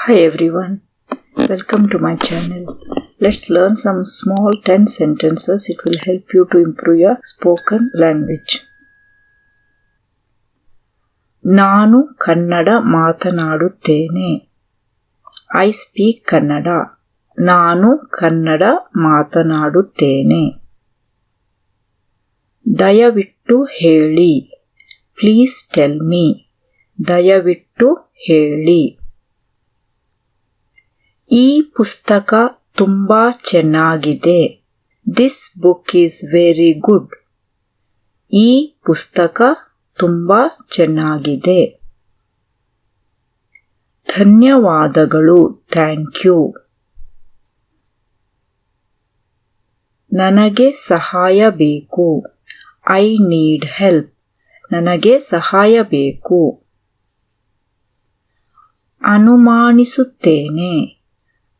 Hi everyone, welcome to my channel. Let's learn some small 10 sentences. It will help you to improve your spoken language. ನಾನು ಕನ್ನಡ ಮಾತನಾಡುತ್ತೇನೆ. I speak Kannada. ನಾನು ಕನ್ನಡ ಮಾತನಾಡುತ್ತೇನೆ. ದಯವಿಟ್ಟು ಹೇಳಿ. Please tell me. ದಯವಿಟ್ಟು ಹೇಳಿ. ಈ ಪುಸ್ತಕ ತುಂಬಾ ಚೆನ್ನಾಗಿದೆ. This book is very good. ಈ ಪುಸ್ತಕ ತುಂಬಾ ಚೆನ್ನಾಗಿದೆ. ಧನ್ಯವಾದಗಳು. Thank you. ನನಗೆ ಸಹಾಯ ಬೇಕು. I need help. ನನಗೆ ಸಹಾಯ ಬೇಕು. ಅನುಮಾನಿಸುತ್ತೇನೆ.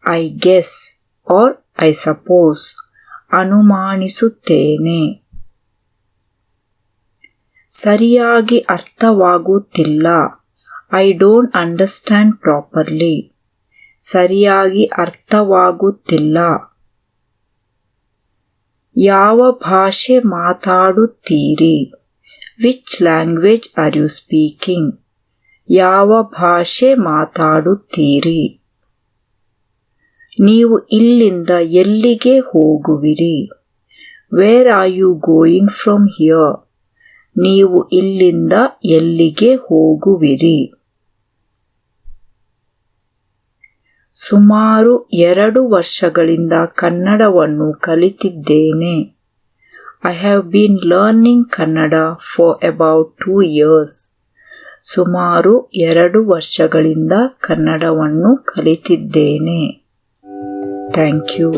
I guess or I suppose. ಅನುಮಾನಿಸುತ್ತೇನೆ. ಸರಿಯಾಗಿ ಅರ್ಥವಾಗುತ್ತಿಲ್ಲ. I don't understand properly. ಸರಿಯಾಗಿ ಅರ್ಥವಾಗುತ್ತಿಲ್ಲ. ಯಾವ ಭಾಷೆ ಮಾತಾಡುತ್ತೀರಿ? Which language are you speaking? ಯಾವ ಭಾಷೆ ಮಾತಾಡುತ್ತೀರಿ? ನೀವು ಇಲ್ಲಿಂದ ಎಲ್ಲಿಗೆ ಹೋಗುವಿರಿ? Where are you going from here? ನೀವು ಇಲ್ಲಿಂದ ಎಲ್ಲಿಗೆ ಹೋಗುವಿರಿ? ಸುಮಾರು 2 ವರ್ಷಗಳಿಂದ ಕನ್ನಡವನ್ನು ಕಲಿತಿದ್ದೇನೆ. I have been learning Kannada for about 2 years. ಸುಮಾರು 2 ವರ್ಷಗಳಿಂದ ಕನ್ನಡವನ್ನು ಕಲಿತಿದ್ದೇನೆ. Thank you.